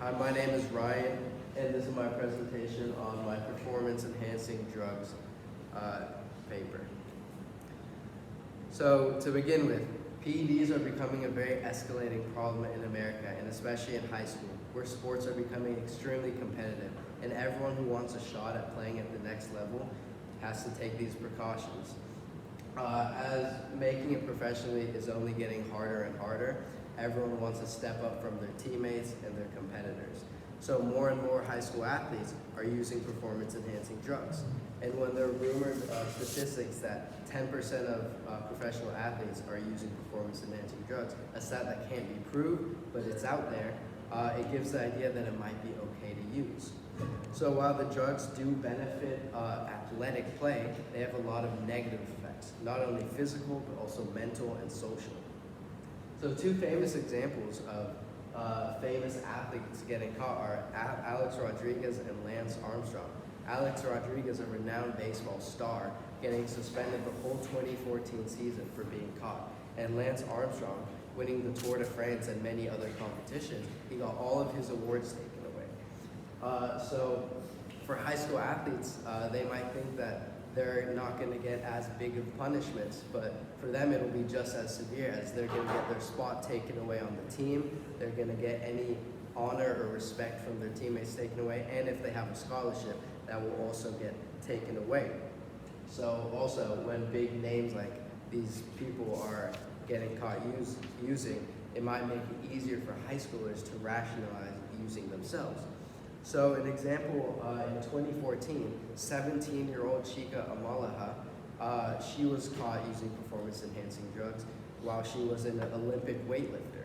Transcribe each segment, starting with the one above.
Hi, my name is Ryan, and this is my presentation on my performance-enhancing drugs paper. So, to begin with, PEDs are becoming a very escalating problem in America, and especially in high school, where sports are becoming extremely competitive, and everyone who wants a shot at playing at the next level has to take these precautions. As making it professionally is only getting harder and harder, everyone wants to step up from their teammates and their competitors. So more and more high school athletes are using performance-enhancing drugs. And when there are rumored statistics that 10% of professional athletes are using performance-enhancing drugs, a stat that can't be proved, but it's out there, it gives the idea that it might be okay to use. So while the drugs do benefit athletic play, they have a lot of negative effects, not only physical, but also mental and social. So two famous examples of famous athletes getting caught are Alex Rodriguez and Lance Armstrong. Alex Rodriguez, a renowned baseball star, getting suspended the whole 2014 season for being caught. And Lance Armstrong, winning the Tour de France and many other competitions, he got all of his awards taken away. So for high school athletes, they might think that they're not going to get as big of punishments, but for them it'll be just as severe, as they're going to get their spot taken away on the team, they're going to get any honor or respect from their teammates taken away, and if they have a scholarship, that will also get taken away. So also, when big names like these people are getting caught using, it might make it easier for high schoolers to rationalize using themselves. So an example, in 2014, 17-year-old Chika Amalaha, she was caught using performance-enhancing drugs while she was an Olympic weightlifter.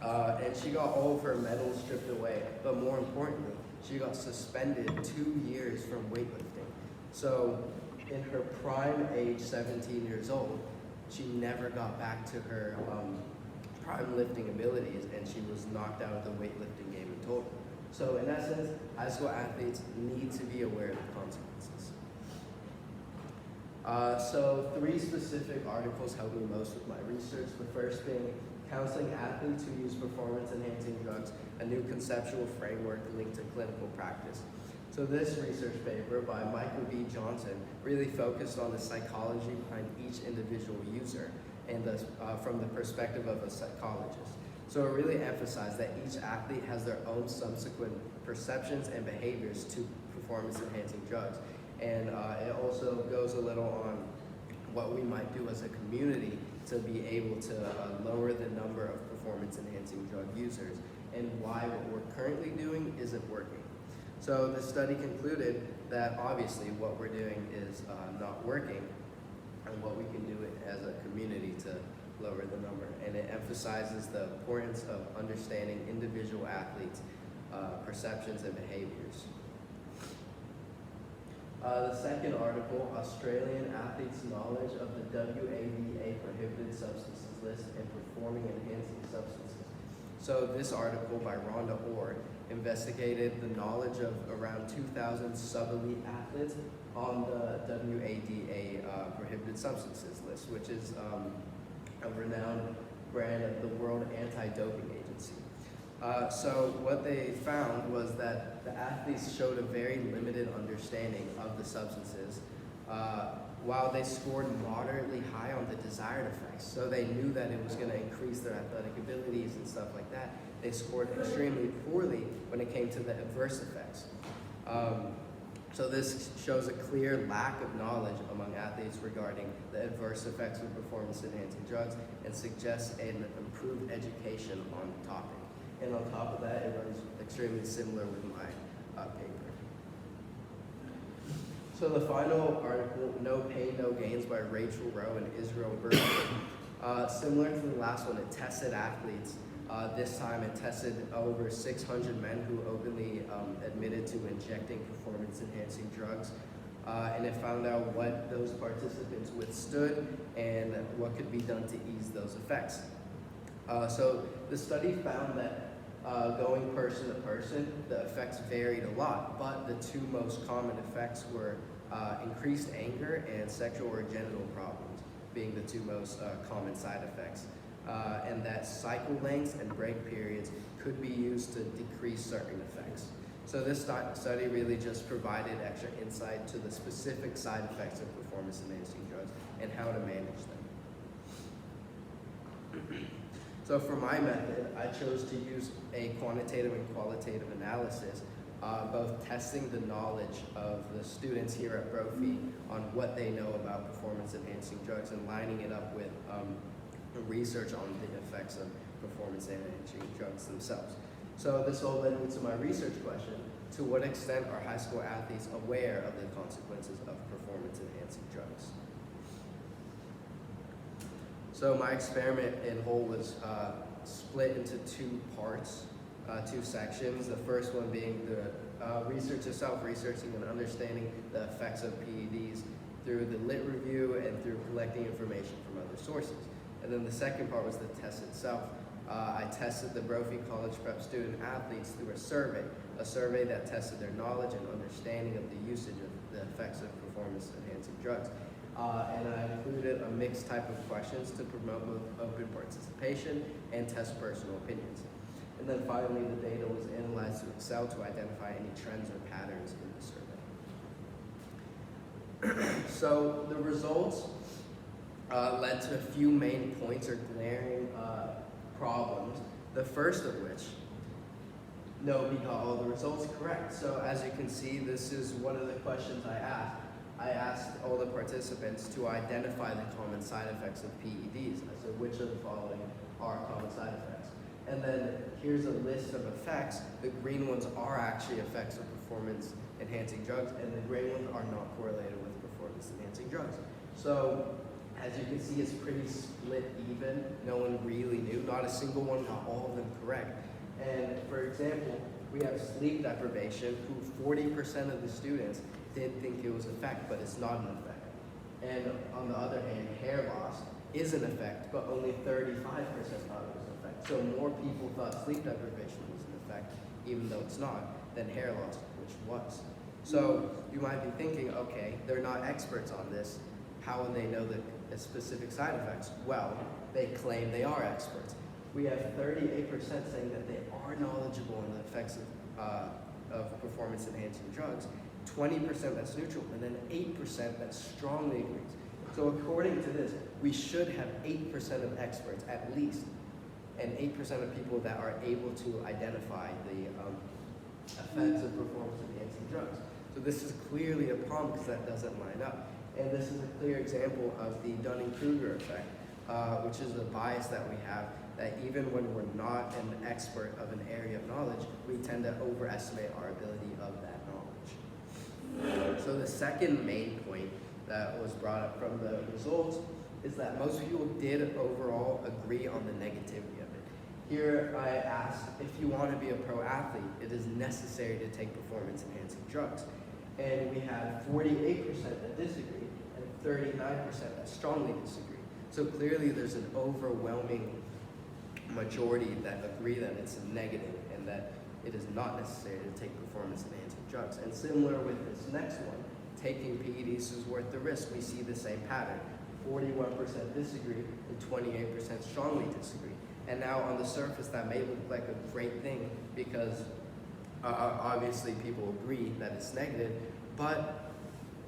And she got all of her medals stripped away, but more importantly, she got suspended 2 years from weightlifting. So in her prime age, 17 years old, she never got back to her prime lifting abilities, and she was knocked out of the weightlifting game in total. So in essence, high school athletes need to be aware of the consequences. So 3 specific articles helped me most with my research. The first being Counseling Athletes Who Use Performance-Enhancing Drugs, a New Conceptual Framework Linked to Clinical Practice. So this research paper by Michael B. Johnson really focused on the psychology behind each individual user and from the perspective of a psychologist. So it really emphasized that each athlete has their own subsequent perceptions and behaviors to performance-enhancing drugs. And it also goes a little on what we might do as a community to be able to lower the number of performance-enhancing drug users, and why what we're currently doing isn't working. So the study concluded that obviously what we're doing is not working, and what we can do as a community to lower the number. And it emphasizes the importance of understanding individual athletes' perceptions and behaviors. The second article, Australian Athletes' Knowledge of the WADA Prohibited Substances List and Performing Enhancing Substances. So this article by Rhonda Orr investigated the knowledge of around 2,000 sub-elite athletes on the WADA Prohibited Substances List, which is a renowned brand of the World Anti-Doping Agency. So what they found was that the athletes showed a very limited understanding of the substances, while they scored moderately high on the desired effects. So they knew that it was going to increase their athletic abilities and stuff like that. They scored extremely poorly when it came to the adverse effects. So this shows a clear lack of knowledge among athletes regarding the adverse effects of performance-enhancing drugs, and suggests an improved education on the topic. And on top of that, it runs extremely similar with my paper. So the final article, No Pain, No Gains by Rachel Rowe and Israel Berger. Similar to the last one, it tested athletes. This time it tested over 600 men who openly admitted to injecting performance-enhancing drugs. And it found out what those participants withstood and what could be done to ease those effects. So the study found that going person to person, the effects varied a lot, but the 2 most common effects were increased anger and sexual or genital problems being the 2 most common side effects. and that cycle lengths and break periods could be used to decrease certain effects. So this study really just provided extra insight to the specific side effects of performance-enhancing drugs and how to manage them. So for my method, I chose to use a quantitative and qualitative analysis, both testing the knowledge of the students here at Brophy on what they know about performance-enhancing drugs and lining it up with research on the effects of performance-enhancing drugs themselves. So this all led me to my research question: to what extent are high school athletes aware of the consequences of performance-enhancing drugs? So my experiment in whole was split into two parts, two sections. The first one being the research itself, researching and understanding the effects of PEDs through the lit review and through collecting information from other sources. And then the second part was the test itself. I tested the Brophy College Prep student athletes through a survey that tested their knowledge and understanding of the usage of the effects of performance-enhancing drugs. And I included a mixed type of questions to promote both open participation and test personal opinions. And then finally, the data was analyzed to Excel to identify any trends or patterns in the survey. So the results led to a few main points or glaring problems. The first of which, nobody got all the results correct. So as you can see, this is one of the questions I asked. I asked all the participants to identify the common side effects of PEDs. I said, which of the following are common side effects? And then here's a list of effects. The green ones are actually effects of performance-enhancing drugs, and the gray ones are not correlated with performance-enhancing drugs. So as you can see, it's pretty split even. No one really knew. Not a single one got all of them correct. And for example, we have sleep deprivation, who 40% of the students did think it was an effect, but it's not an effect. And on the other hand, hair loss is an effect, but only 35% thought it was an effect. So more people thought sleep deprivation was an effect, even though it's not, than hair loss, which was. So you might be thinking, okay, they're not experts on this. How would they know the specific side effects? Well, they claim they are experts. We have 38% saying that they are knowledgeable on the effects of performance-enhancing drugs, 20% that's neutral, and then 8% that strongly agrees. So according to this, we should have 8% of experts at least, and 8% of people that are able to identify the effects of performance-enhancing drugs. So this is clearly a problem because that doesn't line up. And this is a clear example of the Dunning-Kruger effect, which is a bias that we have, that even when we're not an expert of an area of knowledge, we tend to overestimate our ability of that knowledge. So the second main point that was brought up from the results is that most people did overall agree on the negativity of it. Here I asked, if you want to be a pro athlete, it is necessary to take performance-enhancing drugs. And we had 48% that disagree and 39% that strongly disagree. So clearly there's an overwhelming majority that agree that it's a negative and that it is not necessary to take performance-enhancing drugs. And similar with this next one, taking PEDs is worth the risk. We see the same pattern. 41% disagree and 28% strongly disagree. And now on the surface that may look like a great thing because obviously people agree that it's negative, but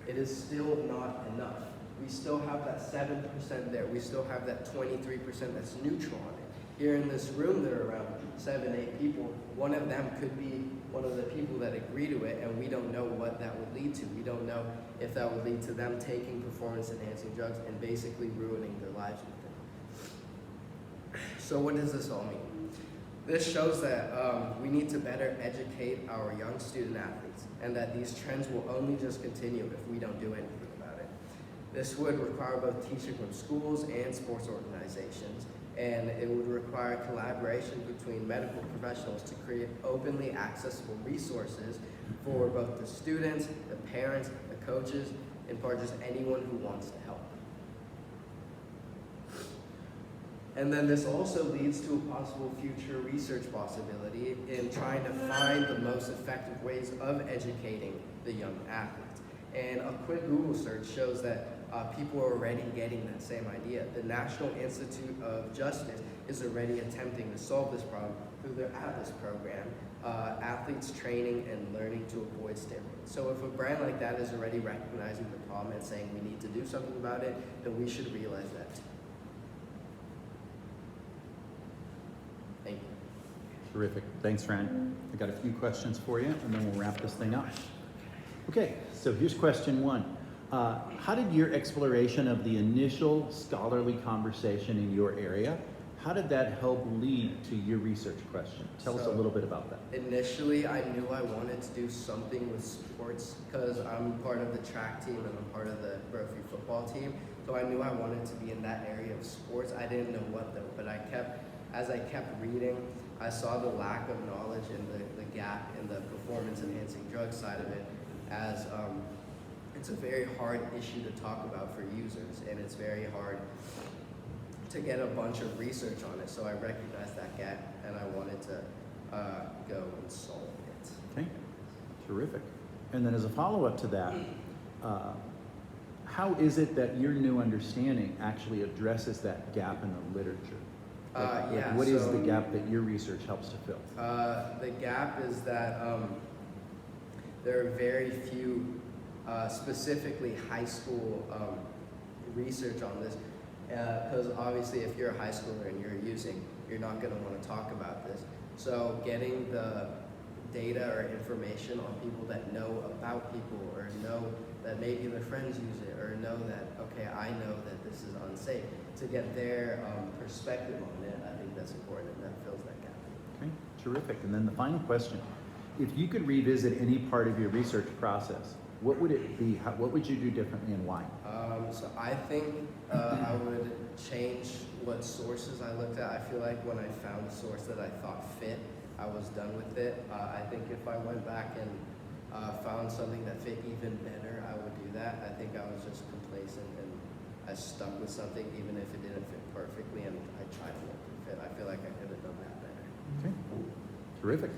it is still not enough. We still have that 7% there. We still have that 23% that's neutral on it. Here in this room, there are around 7, 8 people. One of them could be one of the people that agree to it, and we don't know what that would lead to. We don't know if that would lead to them taking performance-enhancing drugs and basically ruining their lives with them. So what does this all mean? This shows that we need to better educate our young student athletes, and that these trends will only just continue if we don't do anything about it. This would require both teaching from schools and sports organizations, and it would require collaboration between medical professionals to create openly accessible resources for both the students, the parents, the coaches, and for just anyone who wants to help. And then this also leads to a possible future research possibility in trying to find the most effective ways of educating the young athletes. And a quick Google search shows that people are already getting that same idea. The National Institute of Justice is already attempting to solve this problem through their ATLAS program, athletes training and learning to avoid steroids. So if a brand like that is already recognizing the problem and saying we need to do something about it, then we should realize that too. Thank you. Terrific. Thanks, Ryan. I got a few questions for you, and then we'll wrap this thing up. Okay, so here's question one. How did your exploration of the initial scholarly conversation in your area, how did that help lead to your research question? Tell us a little bit about that. Initially, I knew I wanted to do something with sports because I'm part of the track team and I'm part of the Brophy football team. So I knew I wanted to be in that area of sports. I didn't know what though, but as I kept reading, I saw the lack of knowledge and the gap in the performance-enhancing drug side of it as it's a very hard issue to talk about for users, and it's very hard to get a bunch of research on it. So I recognized that gap, and I wanted to go and solve it. Okay, terrific. And then as a follow-up to that, how is it that your new understanding actually addresses that gap in the literature? What is the gap that your research helps to fill? The gap is that there are very few, specifically high school research on this, because obviously if you're a high schooler and you're using, you're not going to want to talk about this. So getting the data or information on people that know about people, or know that maybe their friends use it, or know that, okay, I know that this is unsafe, to get their perspective on it, I think that's important, and that fills that gap. Okay, terrific. And then the final question, if you could revisit any part of your research process, what would it be? What would you do differently and why? So I think I would change what sources I looked at. I feel like when I found a source that I thought fit, I was done with it. I think if I went back and found something that fit even better, I would do that. I think I was just complacent and I stuck with something even if it didn't fit perfectly, and I tried to make it fit. I feel like I could have done that better. Okay, terrific.